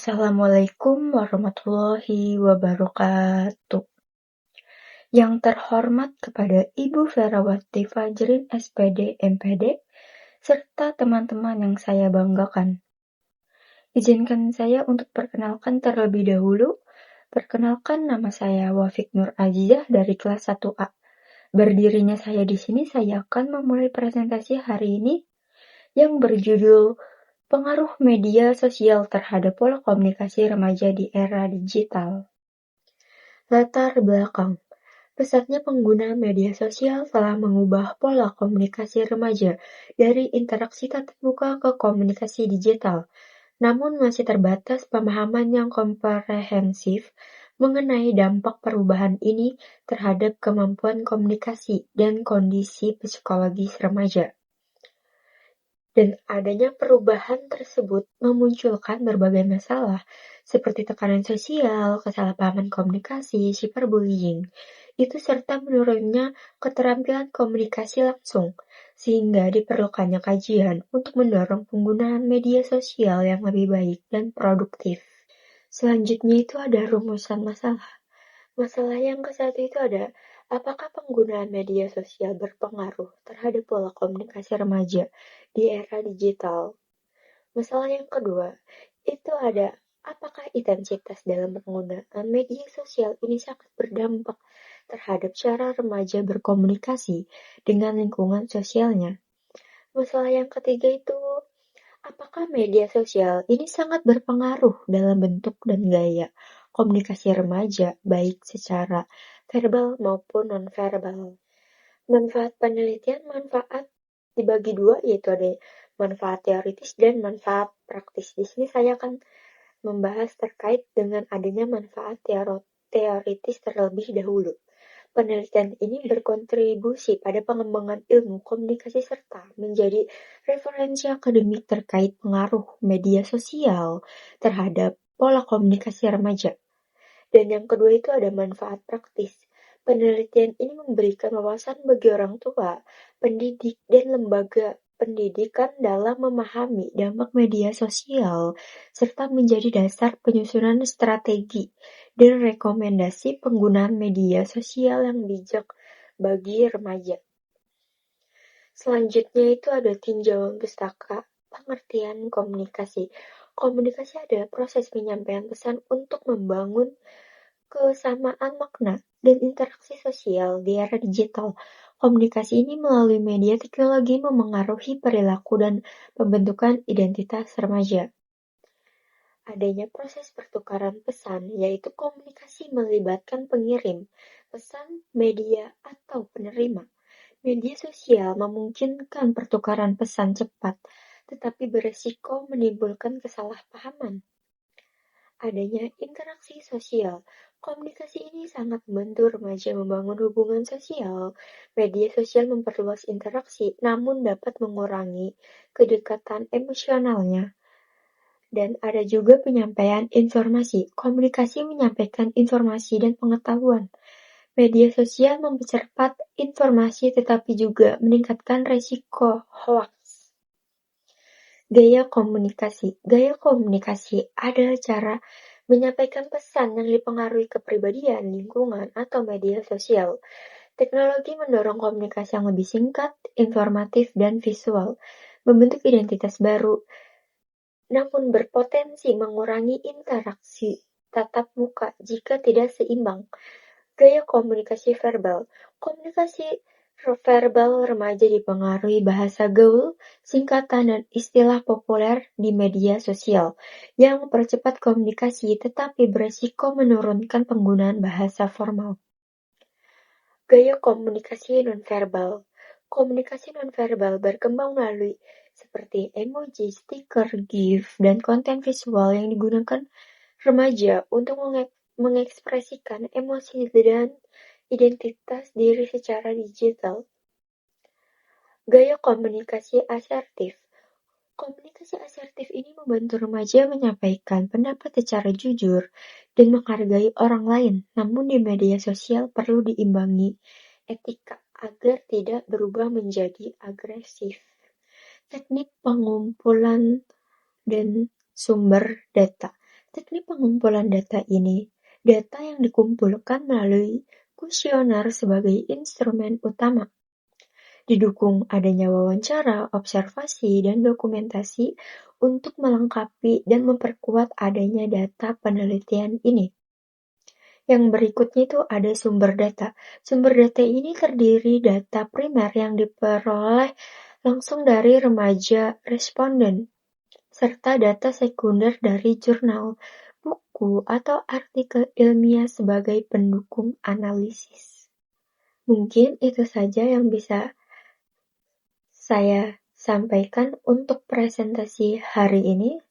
Assalamualaikum warahmatullahi wabarakatuh. Yang terhormat kepada Ibu Ferawati Fajrin SPD MPD serta teman-teman yang saya banggakan. Izinkan saya untuk perkenalkan terlebih dahulu. Perkenalkan, nama saya Wafik Nur Azizah dari kelas 1A. Berdirinya saya di sini, saya akan memulai presentasi hari ini yang berjudul Pengaruh Media Sosial Terhadap Pola Komunikasi Remaja di Era Digital. Latar belakang. Pesatnya penggunaan media sosial telah mengubah pola komunikasi remaja dari interaksi tatap muka ke komunikasi digital. Namun masih terbatas pemahaman yang komprehensif mengenai dampak perubahan ini terhadap kemampuan komunikasi dan kondisi psikologis remaja. Dan adanya perubahan tersebut memunculkan berbagai masalah seperti tekanan sosial, kesalahpahaman komunikasi, cyberbullying, itu serta menurunnya keterampilan komunikasi langsung, sehingga diperlukannya kajian untuk mendorong penggunaan media sosial yang lebih baik dan produktif. Selanjutnya itu ada rumusan masalah. Masalah yang ke-1 itu ada, apakah penggunaan media sosial berpengaruh terhadap pola komunikasi remaja di era digital? Masalah yang kedua, itu ada, apakah intensitas dalam penggunaan media sosial ini sangat berdampak terhadap cara remaja berkomunikasi dengan lingkungan sosialnya? Masalah yang ketiga itu, apakah media sosial ini sangat berpengaruh dalam bentuk dan gaya komunikasi remaja, baik secara verbal maupun non-verbal? Manfaat penelitian, manfaat dibagi dua, yaitu ada manfaat teoritis dan manfaat praktis. Di sini saya akan membahas terkait dengan adanya manfaat teoritis terlebih dahulu. Penelitian ini berkontribusi pada pengembangan ilmu komunikasi serta menjadi referensi akademik terkait pengaruh media sosial terhadap pola komunikasi remaja. Dan yang kedua itu ada manfaat praktis. Penelitian ini memberikan wawasan bagi orang tua, pendidik, dan lembaga pendidikan dalam memahami dampak media sosial, serta menjadi dasar penyusunan strategi dan rekomendasi penggunaan media sosial yang bijak bagi remaja. Selanjutnya itu ada tinjauan pustaka, pengertian komunikasi. Komunikasi adalah proses penyampaian pesan untuk membangun kesamaan makna dan interaksi sosial di era digital. Komunikasi ini melalui media teknologi memengaruhi perilaku dan pembentukan identitas remaja. Adanya proses pertukaran pesan, yaitu komunikasi melibatkan pengirim, pesan, media, atau penerima. Media sosial memungkinkan pertukaran pesan cepat, tetapi beresiko menimbulkan kesalahpahaman. Adanya interaksi sosial. Komunikasi ini sangat membantu remaja membangun hubungan sosial. Media sosial memperluas interaksi, namun dapat mengurangi kedekatan emosionalnya. Dan ada juga penyampaian informasi. Komunikasi menyampaikan informasi dan pengetahuan. Media sosial mempercepat informasi tetapi juga meningkatkan resiko hoax. Gaya komunikasi. Gaya komunikasi adalah cara menyampaikan pesan yang dipengaruhi kepribadian, lingkungan, atau media sosial. Teknologi mendorong komunikasi yang lebih singkat, informatif, dan visual, membentuk identitas baru, namun berpotensi mengurangi interaksi tatap muka jika tidak seimbang. Gaya komunikasi verbal. Komunikasi verbal remaja dipengaruhi bahasa gaul, singkatan, dan istilah populer di media sosial yang mempercepat komunikasi tetapi beresiko menurunkan penggunaan bahasa formal. Gaya komunikasi nonverbal. Komunikasi nonverbal berkembang melalui seperti emoji, stiker, GIF, dan konten visual yang digunakan remaja untuk mengekspresikan emosi dan identitas diri secara digital. Gaya komunikasi asertif. Komunikasi asertif ini membantu remaja menyampaikan pendapat secara jujur dan menghargai orang lain, namun di media sosial perlu diimbangi etika agar tidak berubah menjadi agresif. Teknik pengumpulan dan sumber data. Teknik pengumpulan data ini, data yang dikumpulkan melalui kuesioner sebagai instrumen utama, didukung adanya wawancara, observasi, dan dokumentasi untuk melengkapi dan memperkuat adanya data penelitian ini. Yang berikutnya itu ada sumber data. Sumber data ini terdiri data primer yang diperoleh langsung dari remaja responden, serta data sekunder dari jurnal, buku, atau artikel ilmiah sebagai pendukung analisis. Mungkin itu saja yang bisa saya sampaikan untuk presentasi hari ini.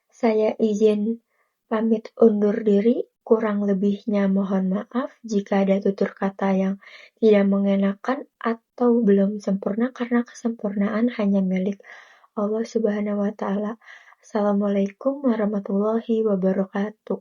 Saya izin pamit undur diri, kurang lebihnya mohon maaf jika ada tutur kata yang tidak mengenakan atau belum sempurna karena kesempurnaan hanya milik Allah Subhanahu wa Ta'ala. Assalamualaikum warahmatullahi wabarakatuh.